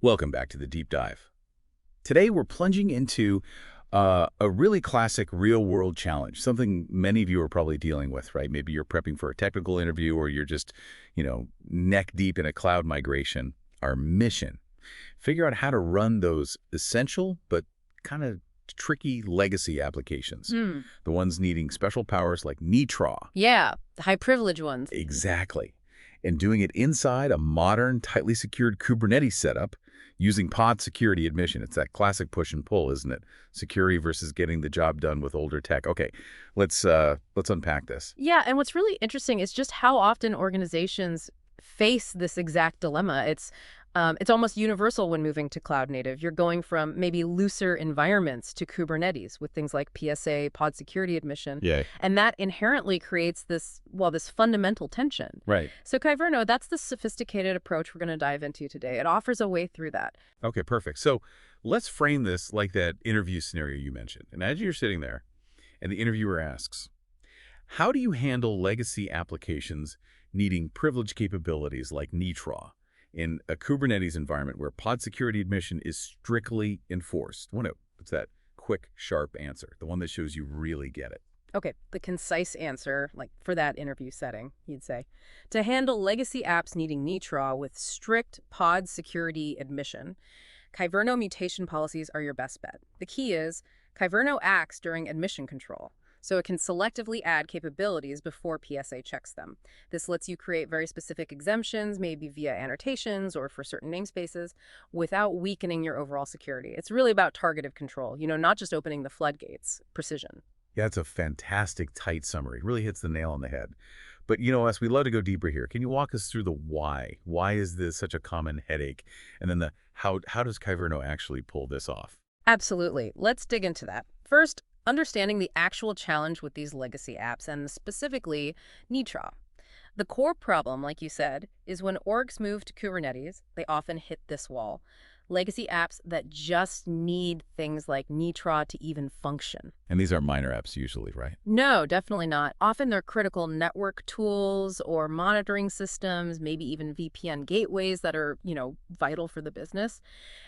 Welcome back to the deep dive. Today we're plunging into a really classic real-world challenge, something many of you are probably dealing with, right? Maybe you're prepping for a technical interview or you're just, neck deep in a cloud migration. Our mission, figure out how to run those essential but kind of tricky legacy applications, Hmm. the ones needing special powers like NITRA. Yeah, the high privilege ones. Exactly. And doing it inside a modern, tightly secured Kubernetes setup using pod security admission. It's that classic push and pull, isn't it? Security versus getting the job done with older tech. Okay, let's unpack this. Yeah, and what's really interesting is just how often organizations face this exact dilemma. It's almost universal when moving to cloud native. You're going from maybe looser environments to Kubernetes with things like PSA, pod security admission, Yeah, and that inherently creates this fundamental tension. right. So Kyverno, that's the sophisticated approach we're going to dive into today. It offers a way through that. Okay, perfect. So let's frame this like that interview scenario you mentioned. And as you're sitting there and the interviewer asks, how do you handle legacy applications needing privilege capabilities like NITRA in a Kubernetes environment where pod security admission is strictly enforced? Well, no, it's that quick, sharp answer, the one that shows you really get it. Okay, the concise answer, like for that interview setting, you'd say, to handle legacy apps needing NITRA with strict pod security admission, Kyverno mutation policies are your best bet. The key is Kyverno acts during admission control, so it can selectively add capabilities before PSA checks them. This lets you create very specific exemptions, maybe via annotations or for certain namespaces, without weakening your overall security. It's really about targeted control, not just opening the floodgates. Precision. Yeah, it's a fantastic, tight summary. Really hits the nail on the head. But, as we love to go deeper here, can you walk us through the why? Why is this such a common headache? And then the how does Kyverno actually pull this off? Absolutely. Let's dig into that. First, understanding the actual challenge with these legacy apps and specifically NITRA. The core problem, like you said, is when orgs move to Kubernetes, they often hit this wall. Legacy apps that just need things like NITRA to even function. And these are minor apps usually, right? No, definitely not. Often they're critical network tools or monitoring systems, maybe even VPN gateways that are, vital for the business.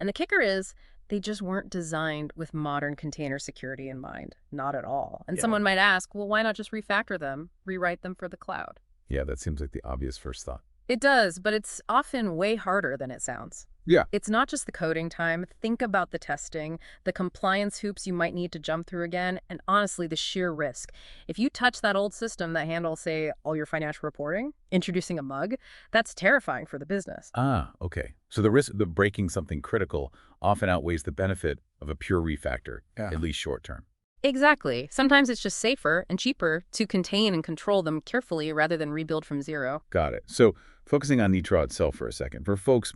And the kicker is they just weren't designed with modern container security in mind. Not at all. And Yeah. someone might ask, well, why not just refactor them, rewrite them for the cloud? Yeah, that seems like the obvious first thought. It does, but it's often way harder than it sounds. Yeah. It's not just the coding time. Think about the testing, the compliance hoops you might need to jump through again, and honestly, the sheer risk. If you touch that old system that handles, say, all your financial reporting, introducing a mug, that's terrifying for the business. Ah, okay. So the risk of breaking something critical often outweighs the benefit of a pure refactor, at least short term. Exactly. Sometimes it's just safer and cheaper to contain and control them carefully rather than rebuild from zero. Got it. So focusing on NITRA itself for a second, for folks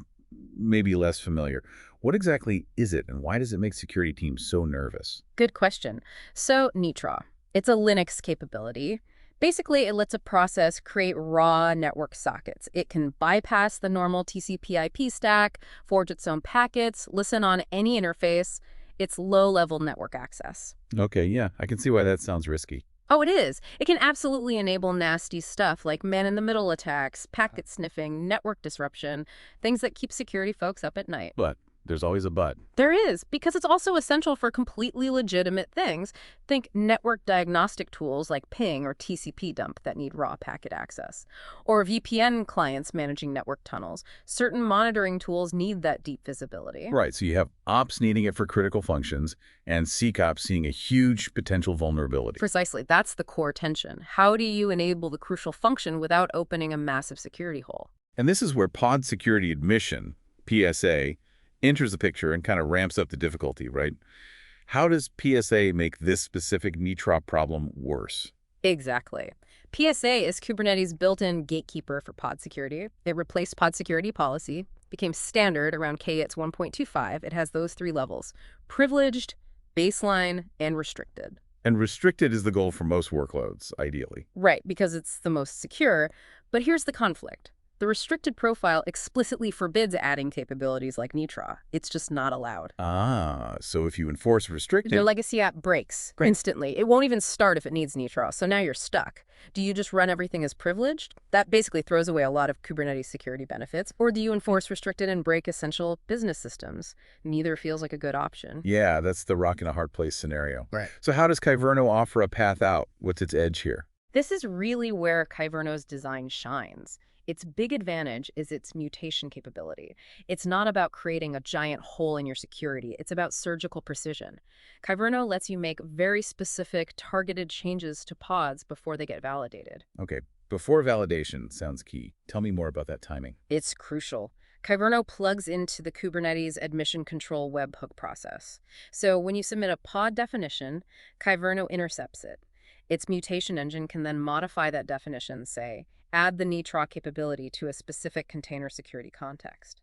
maybe less familiar, what exactly is it and why does it make security teams so nervous? Good question. So NITRA, it's a Linux capability. Basically, it lets a process create raw network sockets. It can bypass the normal TCP/IP stack, forge its own packets, listen on any interface. It's low-level network access. Okay, yeah, I can see why that sounds risky. Oh, it is. It can absolutely enable nasty stuff like man-in-the-middle attacks, packet sniffing, network disruption, things that keep security folks up at night. But there's always a but. There is, because it's also essential for completely legitimate things. Think network diagnostic tools like ping or TCP dump that need raw packet access. Or VPN clients managing network tunnels. Certain monitoring tools need that deep visibility. Right, so you have ops needing it for critical functions and SecOps seeing a huge potential vulnerability. Precisely. That's the core tension. How do you enable the crucial function without opening a massive security hole? And this is where pod security admission, PSA, enters the picture and kind of ramps up the difficulty, right? How does PSA make this specific NITRA problem worse? Exactly. PSA is Kubernetes' built-in gatekeeper for pod security. It replaced pod security policy, became standard around KITS 1.25. It has those three levels: privileged, baseline, and restricted. And restricted is the goal for most workloads, ideally. Right, because it's the most secure. But here's the conflict. The restricted profile explicitly forbids adding capabilities like Nitra. It's just not allowed. Ah, so if you enforce Your restricted... legacy app breaks Great. instantly. It won't even start if it needs Nitra, so now you're stuck. Do you just run everything as privileged? That basically throws away a lot of Kubernetes security benefits. Or do you enforce restricted and break essential business systems? Neither feels like a good option. Yeah, that's the rock in a hard place scenario. Right. So how does Kyverno offer a path out? What's its edge here? This is really where Kyverno's design shines. Its big advantage is its mutation capability. It's not about creating a giant hole in your security. It's about surgical precision. Kyverno lets you make very specific, targeted changes to pods before they get validated. Okay, before validation sounds key. Tell me more about that timing. It's crucial. Kyverno plugs into the Kubernetes admission control webhook process. So when you submit a pod definition, Kyverno intercepts it. Its mutation engine can then modify that definition, say, add the Nitra capability to a specific container security context.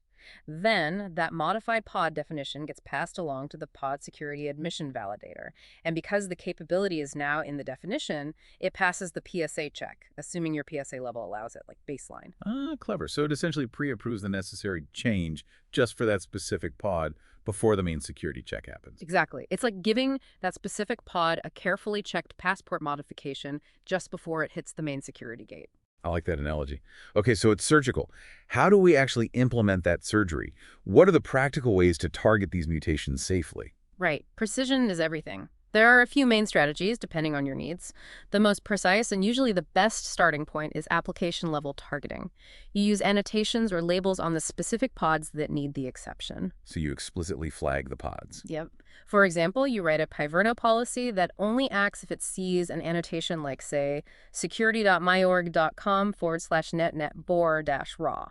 Then, that modified pod definition gets passed along to the pod security admission validator. And because the capability is now in the definition, it passes the PSA check, assuming your PSA level allows it, like baseline. Ah, clever. So it essentially pre-approves the necessary change just for that specific pod before the main security check happens. Exactly. It's like giving that specific pod a carefully checked passport modification just before it hits the main security gate. I like that analogy. Okay, so it's surgical. How do we actually implement that surgery? What are the practical ways to target these mutations safely? Right. Precision is everything. There are a few main strategies, depending on your needs. The most precise and usually the best starting point is application-level targeting. You use annotations or labels on the specific pods that need the exception. So you explicitly flag the pods. Yep. For example, you write a Kyverno policy that only acts if it sees an annotation like, say, security.myorg.com/netnetbor-raw.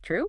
True?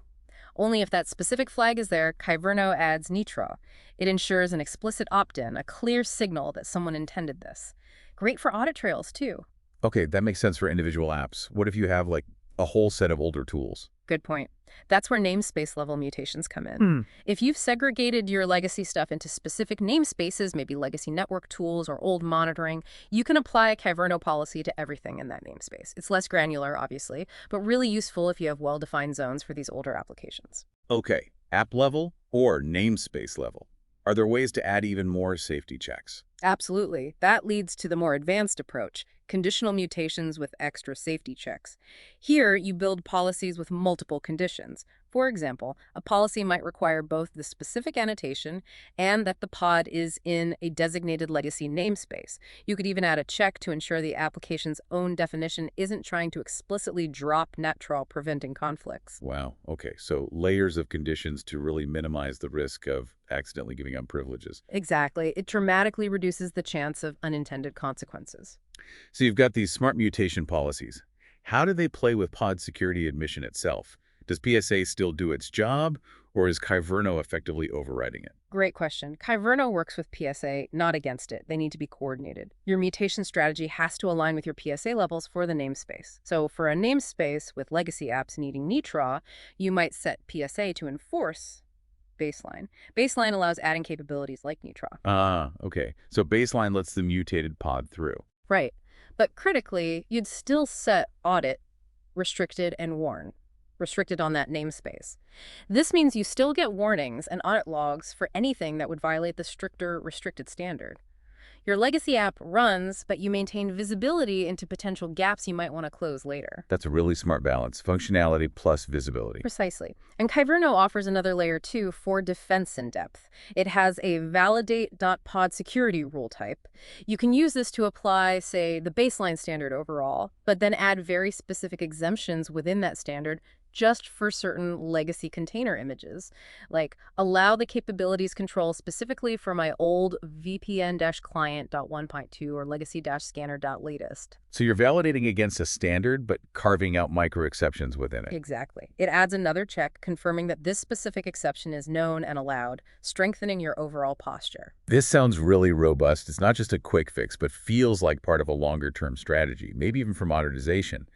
Only if that specific flag is there, Kyverno adds Nitra. It ensures an explicit opt-in, a clear signal that someone intended this. Great for audit trails, too. Okay, that makes sense for individual apps. What if you have, like, a whole set of older tools? Good point. That's where namespace-level mutations come in. If you've segregated your legacy stuff into specific namespaces, maybe legacy network tools or old monitoring, you can apply a Kyverno policy to everything in that namespace. It's less granular, obviously, but really useful if you have well-defined zones for these older applications. Okay, app level or namespace level? Are there ways to add even more safety checks? Absolutely. That leads to the more advanced approach, conditional mutations with extra safety checks. Here, you build policies with multiple conditions. For example, a policy might require both the specific annotation and that the pod is in a designated legacy namespace. You could even add a check to ensure the application's own definition isn't trying to explicitly drop Neutral, preventing conflicts. Wow, okay, so layers of conditions to really minimize the risk of accidentally giving up privileges. Exactly. It dramatically reduces the chance of unintended consequences. So you've got these smart mutation policies. How do they play with pod security admission itself? Does PSA still do its job, or is Kyverno effectively overriding it? Great question. Kyverno works with PSA, not against it. They need to be coordinated. Your mutation strategy has to align with your PSA levels for the namespace. So for a namespace with legacy apps needing Nitra, you might set PSA to enforce baseline. Baseline allows adding capabilities like Nitra. Ah, okay. So baseline lets the mutated pod through. Right. But critically, you'd still set audit, restricted, and warn. Restricted on that namespace. This means you still get warnings and audit logs for anything that would violate the stricter restricted standard. Your legacy app runs, but you maintain visibility into potential gaps you might want to close later. That's a really smart balance. Functionality plus visibility. Precisely. And Kyverno offers another layer too for defense in depth. It has a validate.pod security rule type. You can use this to apply, say, the baseline standard overall, but then add very specific exemptions within that standard just for certain legacy container images, like allow the capabilities control specifically for my old VPN-client.1.2 or legacy-scanner.latest. So you're validating against a standard, but carving out micro exceptions within it. Exactly. It adds another check confirming that this specific exception is known and allowed, strengthening your overall posture. This sounds really robust. It's not just a quick fix, but feels like part of a longer-term strategy, maybe even for modernization.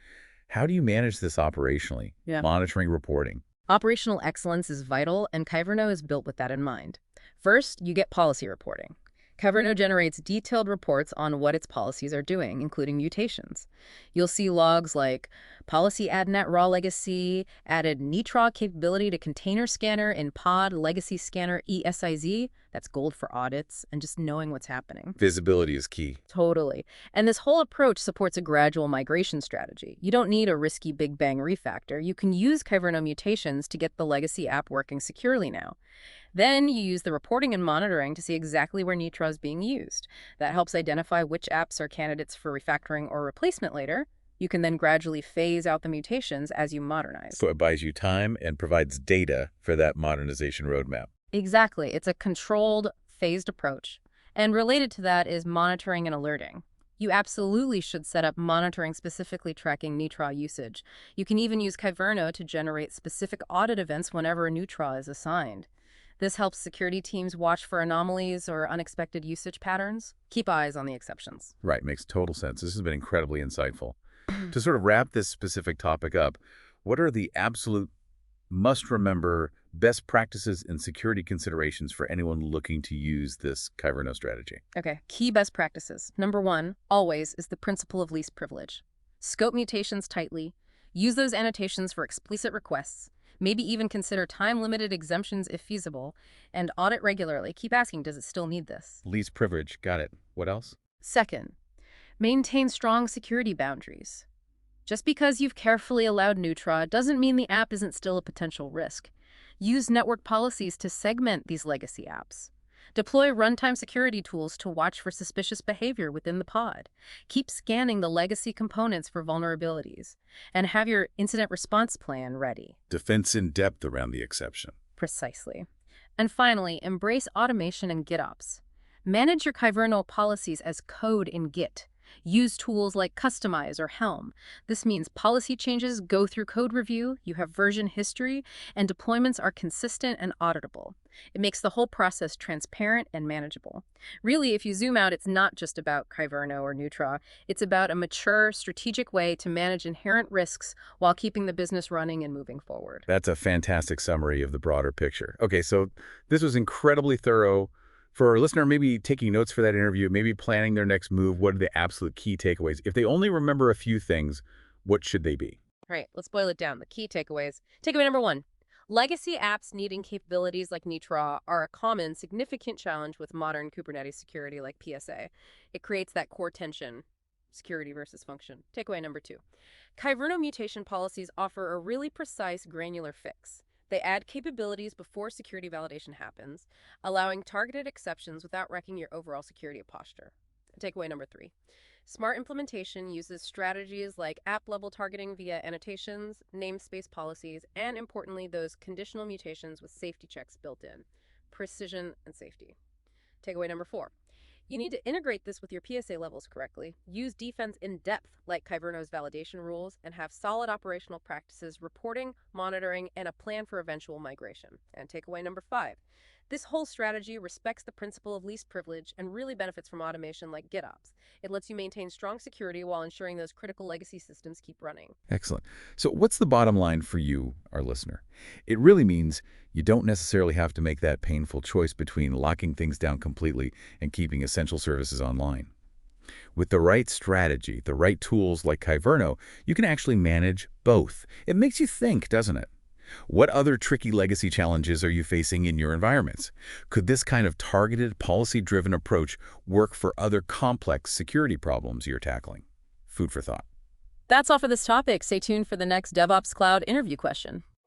How do you manage this operationally? Monitoring, reporting. Operational excellence is vital, and Kyverno is built with that in mind. First, you get policy reporting. Kyverno generates detailed reports on what its policies are doing, including mutations. You'll see logs like policy addnet raw legacy, added netraw capability to container scanner in pod legacy scanner ESIZ. That's gold for audits and just knowing what's happening. Visibility is key. Totally. And this whole approach supports a gradual migration strategy. You don't need a risky big bang refactor. You can use Kyverno mutations to get the legacy app working securely now. Then you use the reporting and monitoring to see exactly where netraw is being used. That helps identify which apps are candidates for refactoring or replacement later. You can then gradually phase out the mutations as you modernize. So it buys you time and provides data for that modernization roadmap. Exactly. It's a controlled, phased approach. And related to that is monitoring and alerting. You absolutely should set up monitoring specifically tracking netraw usage. You can even use Kyverno to generate specific audit events whenever a netraw is assigned. This helps security teams watch for anomalies or unexpected usage patterns. Keep eyes on the exceptions. Right, makes total sense. This has been incredibly insightful. To sort of wrap this specific topic up, what are the absolute must-remember best practices and security considerations for anyone looking to use this Kyverno strategy? Okay, key best practices. Number 1, always, is the principle of least privilege. Scope mutations tightly. Use those annotations for explicit requests. Maybe even consider time-limited exemptions if feasible. And audit regularly. Keep asking, does it still need this? Least privilege, got it. What else? Second, maintain strong security boundaries. Just because you've carefully allowed netraw doesn't mean the app isn't still a potential risk. Use network policies to segment these legacy apps. Deploy runtime security tools to watch for suspicious behavior within the pod. Keep scanning the legacy components for vulnerabilities. And have your incident response plan ready. Defense in depth around the exception. Precisely. And finally, embrace automation and GitOps. Manage your Kyverno policies as code in Git. Use tools like Customize or Helm. This means policy changes go through code review, you have version history, and deployments are consistent and auditable. It makes the whole process transparent and manageable. Really, if you zoom out, it's not just about Kyverno or netraw. It's about a mature, strategic way to manage inherent risks while keeping the business running and moving forward. That's a fantastic summary of the broader picture. Okay, so this was incredibly thorough. For our listener, maybe taking notes for that interview, maybe planning their next move, what are the absolute key takeaways? If they only remember a few things, what should they be? All right, let's boil it down. The key takeaways. Takeaway number 1. Legacy apps needing capabilities like netraw are a common, significant challenge with modern Kubernetes security like PSA. It creates that core tension, security versus function. Takeaway number 2. Kyverno mutation policies offer a really precise, granular fix. They add capabilities before security validation happens, allowing targeted exceptions without wrecking your overall security posture. Takeaway number 3. Smart implementation uses strategies like app-level targeting via annotations, namespace policies, and importantly, those conditional mutations with safety checks built in. Precision and safety. Takeaway number 4. You need to integrate this with your PSA levels correctly, use defense in depth like Kyverno's validation rules, and have solid operational practices, reporting, monitoring, and a plan for eventual migration. And takeaway number 5. This whole strategy respects the principle of least privilege and really benefits from automation like GitOps. It lets you maintain strong security while ensuring those critical legacy systems keep running. Excellent. So what's the bottom line for you, our listener? It really means you don't necessarily have to make that painful choice between locking things down completely and keeping essential services online. With the right strategy, the right tools like Kyverno, you can actually manage both. It makes you think, doesn't it? What other tricky legacy challenges are you facing in your environments? Could this kind of targeted, policy-driven approach work for other complex security problems you're tackling? Food for thought. That's all for this topic. Stay tuned for the next DevOps Cloud interview question.